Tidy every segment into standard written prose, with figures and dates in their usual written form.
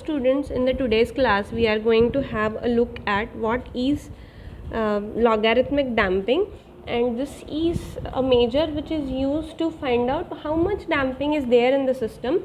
students, in the today's class we are going to have a look at what is logarithmic damping, and this is a measure which is used to find out how much damping is there in the system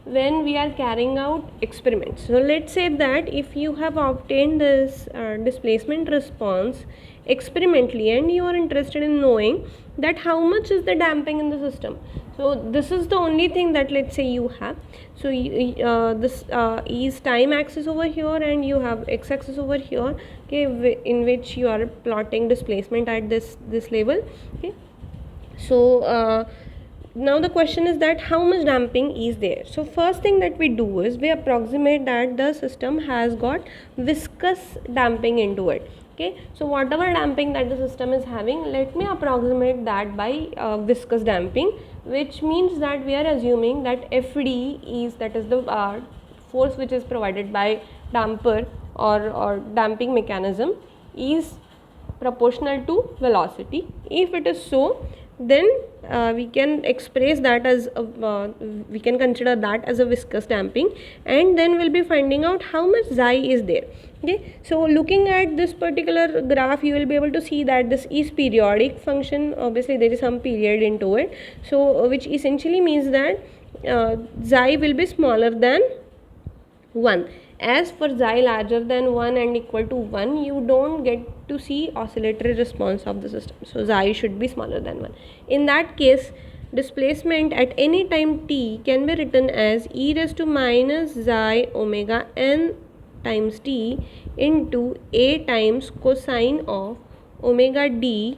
when we are carrying out experiments. So let's say that if you have obtained this displacement response experimentally and you are interested in knowing that how much is the damping in the system. So this is the only thing that let's say you have. So this is time axis over here and you have x axis over here, okay, in which you are plotting displacement at this level. Okay, so now the question is that how much damping is there. So first thing that we do is we approximate that the system has got viscous damping into it. Okay, so whatever damping that the system is having, let me approximate that by viscous damping, which means that we are assuming that Fd is, that is the force which is provided by damper or damping mechanism, is proportional to velocity. If it is so, then we can express that as we can consider that as a viscous damping, and then we'll be finding out how much xi is there. Okay, so looking at this particular graph, you will be able to see that this is periodic function. Obviously there is some period into it, so which essentially means that xi will be smaller than 1. As for xi larger than 1 and equal to 1, you don't get to see oscillatory response of the system. So xi should be smaller than 1. In that case, displacement at any time t can be written as e raised to minus xi omega n times t into a times cosine of omega d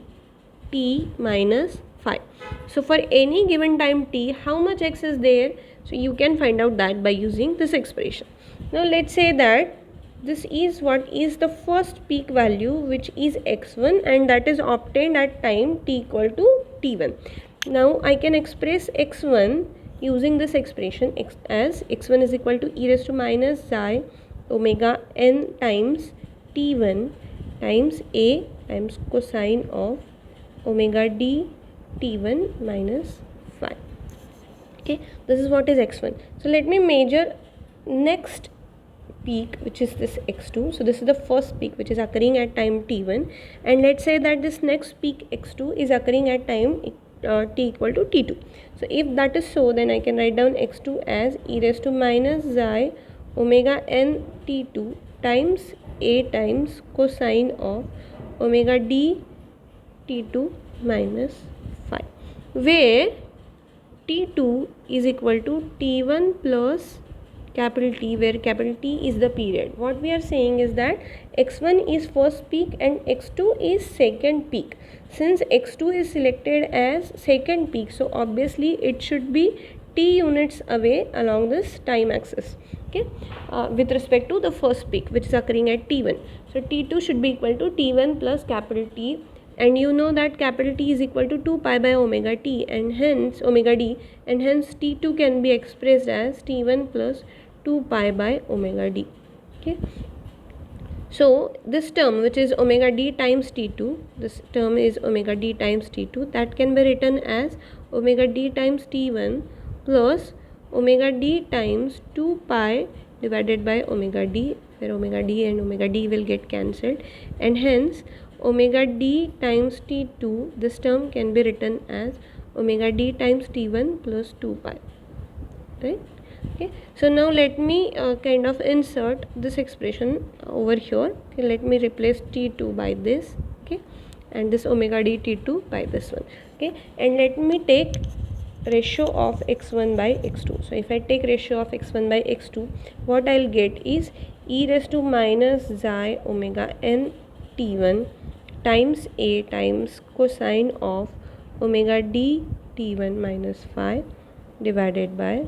t minus phi. So for any given time t, how much x is there? So you can find out that by using this expression. Now let's say that this is what is the first peak value, which is x1, and that is obtained at time t equal to t1. Now I can express x1 using this expression as x1 is equal to e raised to minus xi omega n times t1 times a times cosine of omega d t1 minus phi. Okay, this is what is x1. So let me measure next peak, which is this x2. So this is the first peak which is occurring at time t1, and let's say that this next peak x2 is occurring at time t equal to t2. So if that is so, then I can write down x2 as e raised to minus xi omega n t2 times a times cosine of omega d t2 minus phi, where t2 is equal to t1 plus capital T, where capital T is the period. What we are saying is that x1 is first peak and x2 is second peak. Since x2 is selected as second peak, so obviously it should be t units away along this time axis, okay, with respect to the first peak which is occurring at t1. So t2 should be equal to t1 plus capital T, and you know that capital T is equal to 2 pi by omega t, and hence omega d, and hence t2 can be expressed as t1 plus 2 pi by omega d. Okay, so this term, which is omega d times t2, this term is omega d times t2, that can be written as omega d times t1 plus omega d times 2 pi divided by omega d, where omega d and omega d will get cancelled, and hence omega d times t2, this term can be written as omega d times t1 plus 2 pi, right? Okay, so now let me kind of insert this expression over here. Okay, let me replace t2 by this, okay, and this omega d t2 by this one. Okay, and let me take ratio of x1 by x2. So if I take ratio of x1 by x2, what I'll get is e raised to minus xi omega n t1 times a times cosine of omega d t1 minus phi divided by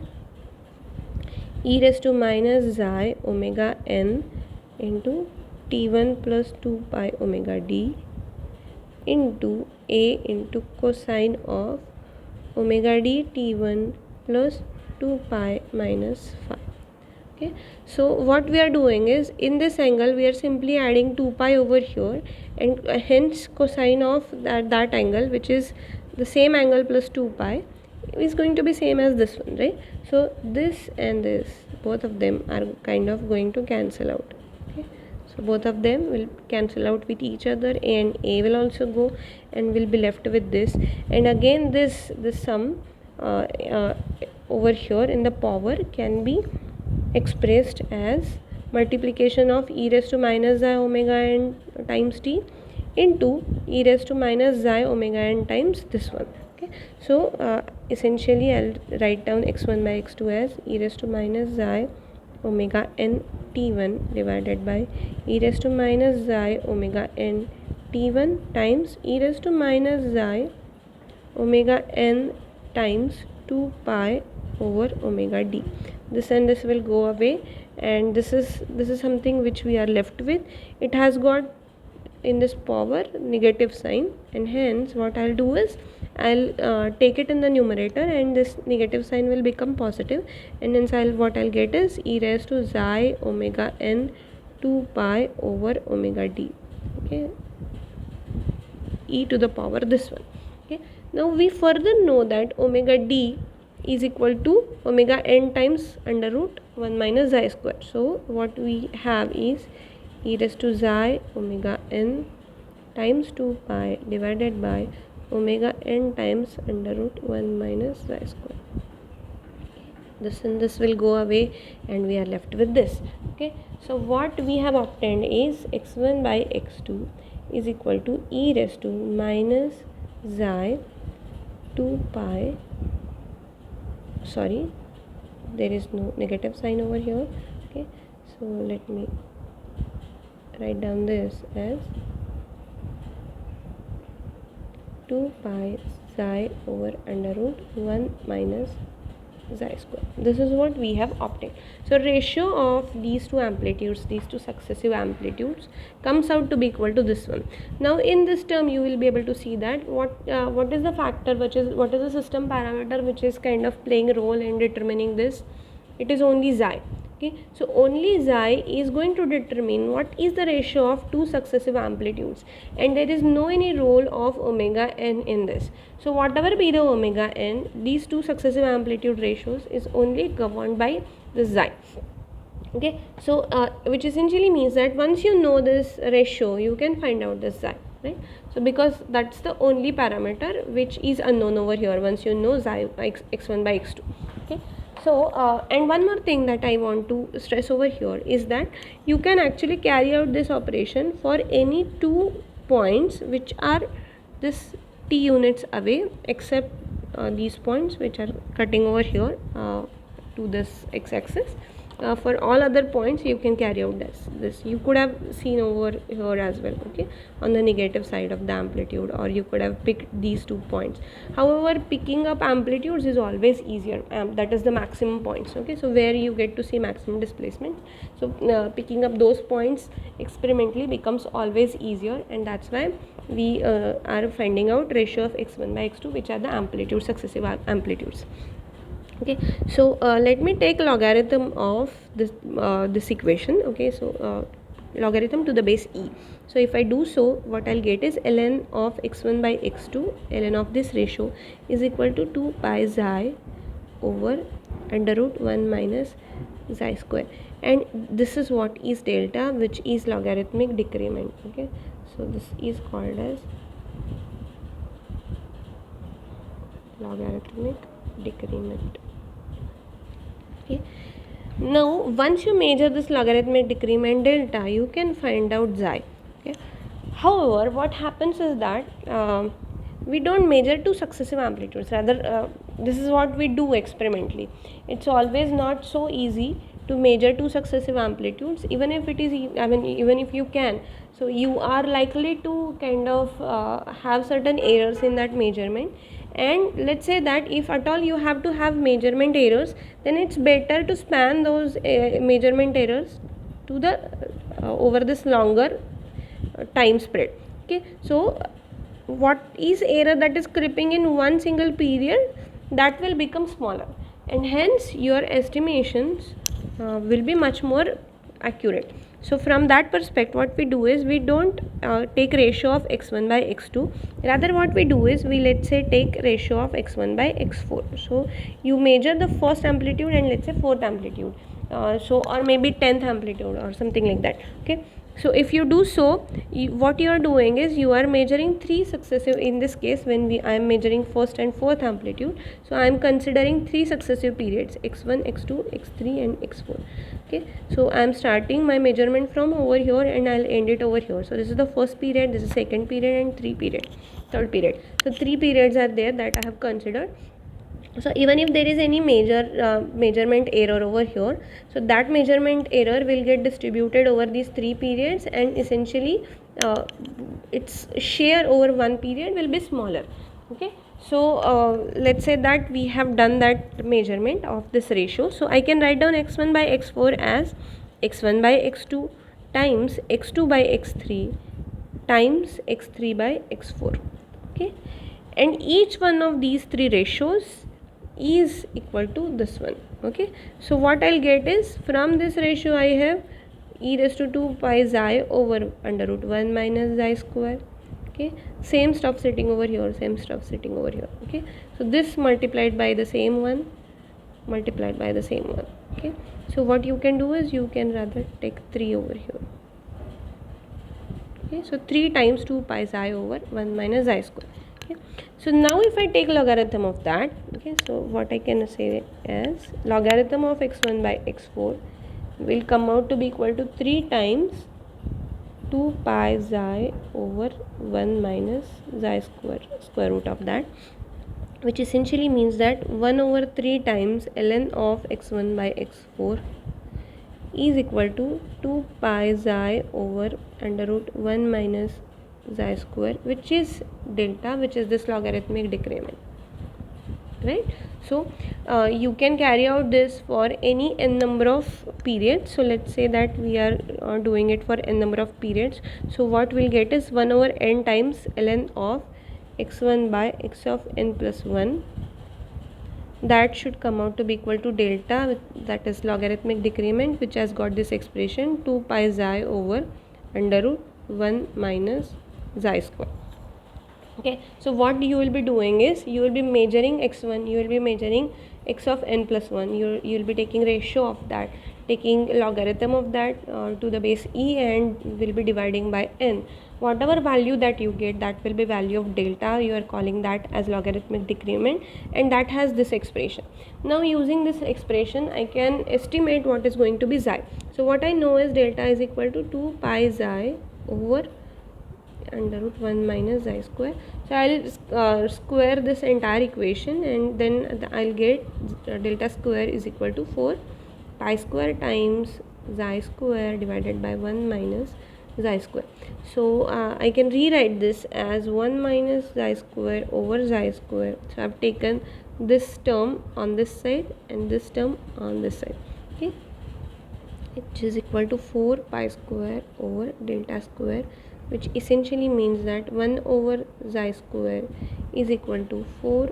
e raised to minus xi omega n into t1 plus 2 pi omega d into a into cosine of omega d t1 plus 2 pi minus phi. Okay, so what we are doing is, in this angle we are simply adding 2 pi over here, and hence cosine of that angle, which is the same angle plus 2 pi, is going to be same as this one, right? So this and this, both of them are kind of going to cancel out. Okay, so both of them will cancel out with each other, and a will also go, and we'll be left with this. And again this sum over here in the power can be expressed as multiplication of e raised to minus xi omega n times t into e raised to minus xi omega n times this one. Okay, so essentially I'll write down x1 by x2 as e raised to minus xi omega n t1 divided by e raised to minus xi omega n t1 times e raised to minus xi omega n times 2 pi over omega d. This and this will go away, and this is something which we are left with. It has got in this power negative sign, and hence what I'll do is I'll take it in the numerator, and this negative sign will become positive, and hence what I'll get is e raised to xi omega n 2 pi over omega d. Okay, e to the power this one. Okay, now we further know that omega d is equal to omega n times under root 1 minus xi square. So what we have is e raised to xi omega n times 2 pi divided by omega n times under root 1 minus xi square. This and this will go away, and we are left with this. Okay, so what we have obtained is x1 by x2 is equal to e raised to minus xi 2 pi, sorry, there is no negative sign over here. Okay, so let me write down this as 2 pi xi over under root 1 minus xi square. This is what we have obtained. So ratio of these two amplitudes, these two successive amplitudes, comes out to be equal to this one. Now in this term you will be able to see that what is the factor, what is the system parameter which is kind of playing a role in determining this. It is only xi. Okay, so only xi is going to determine what is the ratio of two successive amplitudes, and there is no any role of omega n in this. So whatever be the omega n, these two successive amplitude ratios is only governed by the xi. Okay, so which essentially means that once you know this ratio, you can find out this xi, right? So because that's the only parameter which is unknown over here once you know xi x1 by x2. Okay, so and one more thing that I want to stress over here is that you can actually carry out this operation for any 2 points which are this t units away, except these points which are cutting over here to this x-axis. For all other points you can carry out this you could have seen over here as well. Okay, on the negative side of the amplitude, or you could have picked these 2 points. However, picking up amplitudes is always easier, that is the maximum points. Okay, so where you get to see maximum displacement, so picking up those points experimentally becomes always easier, and that's why we are finding out ratio of x1 by x2, which are the amplitude, successive amplitudes. Okay, so let me take logarithm of this equation. Okay, so logarithm to the base e. So if I do so, what I'll get is ln of x1 by x2, ln of this ratio is equal to 2 pi xi over under root 1 minus xi square, and this is what is delta, which is logarithmic decrement. Okay, so this is called as logarithmic decrement. Okay, now once you measure this logarithmic decrement delta, you can find out xi. Okay, however, what happens is that we don't measure two successive amplitudes, rather this is what we do experimentally. It's always not so easy to measure two successive amplitudes, even if it is even if you can, so you are likely to kind of have certain errors in that measurement. And let's say that if at all you have to have measurement errors, then it's better to span those measurement errors to the over this longer time spread. Okay, so what is error that is creeping in one single period, that will become smaller, and hence your estimations will be much more accurate. So from that perspective, what we do is we don't take ratio of x1 by x2. Rather, what we do is we, let's say, take ratio of x1 by x4. So you measure the first amplitude and let's say fourth amplitude. Or maybe 10th amplitude or something like that. Okay. So if you do so, what you are doing is you are measuring three successive, in this case when I am measuring first and fourth amplitude, so I am considering three successive periods, x1, x2, x3 and x4. Okay, so I am starting my measurement from over here and I'll end it over here. So this is the first period, this is second period and third period. So three periods are there that I have considered. So even if there is any measurement error over here, so that measurement error will get distributed over these three periods, and essentially its share over one period will be smaller. Okay, so let's say that we have done that measurement of this ratio. So I can write down x1 by x4 as x1 by x2 times x2 by x3 times x3 by x4. Okay, and each one of these three ratios is equal to this one. Okay, so what I'll get is, from this ratio I have e raised to 2 pi xi over under root 1 minus xi square. Okay, same stuff sitting over here, same stuff sitting over here. Okay, so this multiplied by the same one, multiplied by the same one. Okay, so what you can do is you can rather take 3 over here. Okay, so 3 times 2 pi xi over 1 minus xi square. Okay, so now if I take logarithm of that, okay, so what I can say is logarithm of x1 by x4 will come out to be equal to 3 times 2 pi xi over 1 minus xi square root of that, which essentially means that 1 over 3 times ln of x1 by x4 is equal to 2 pi xi over under root 1 minus xi square, which is delta, which is this logarithmic decrement, right? So you can carry out this for any n number of periods. So let's say that we are doing it for n number of periods. So what we'll get is 1 over n times ln of x1 by x of n plus 1. That should come out to be equal to delta, that is logarithmic decrement, which has got this expression 2 pi xi over under root 1 minus xi square. Okay, so what you will be doing is you will be measuring x1, you will be measuring x of n plus 1, you will be taking ratio of that, taking logarithm of that to the base e, and will be dividing by n. Whatever value that you get, that will be value of delta. You are calling that as logarithmic decrement, and that has this expression. Now using this expression I can estimate what is going to be xi. So what I know is delta is equal to 2 pi xi over under root 1 minus xi square. So I'll square this entire equation, and then I'll get delta square is equal to 4 pi square times xi square divided by 1 minus xi square. So I can rewrite this as 1 minus xi square over xi square. So I've taken this term on this side and this term on this side. Okay, which is equal to 4 pi square over delta square, which essentially means that 1 over xi square is equal to 4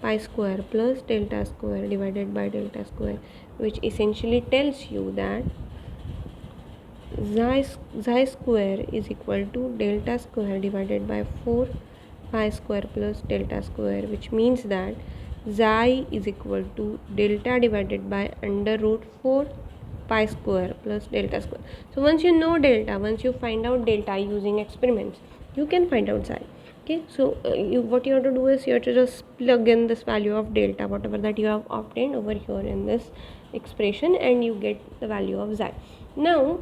pi square plus delta square divided by delta square, which essentially tells you that xi square is equal to delta square divided by 4 pi square plus delta square, which means that xi is equal to delta divided by under root 4 pi square plus delta square. So once you know delta, once you find out delta using experiments, you can find out xi. Okay, so what you have to do is you have to just plug in this value of delta, whatever that you have obtained over here in this expression, and you get the value of xi. Now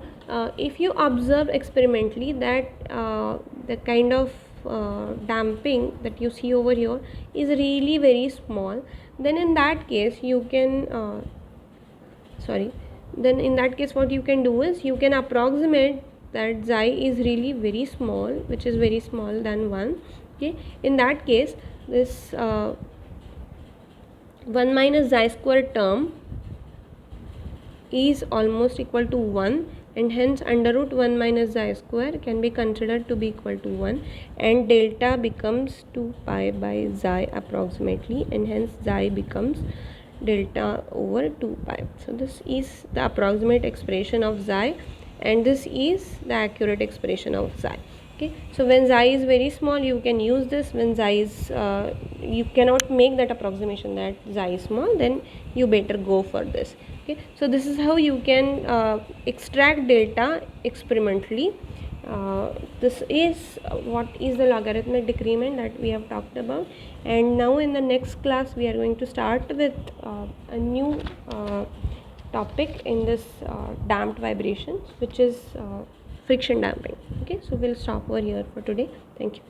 if you observe experimentally that the kind of damping that you see over here is really very small, then in that case you can then in that case what you can do is you can approximate that xi is really very small, which is very small than 1. Okay, in that case this 1 minus xi square term is almost equal to 1, and hence under root 1 minus xi square can be considered to be equal to 1, and delta becomes 2 pi by xi approximately, and hence xi becomes delta over 2 pi. So this is the approximate expression of xi and this is the accurate expression of xi. Okay, so when xi is very small, you can use this. When xi is you cannot make that approximation that xi is small, then you better go for this. Okay, so this is how you can extract data experimentally. This is what is the logarithmic decrement that we have talked about, and now in the next class we are going to start with a new topic in this damped vibrations, which is friction damping. Okay, so we'll stop over here for today. Thank you.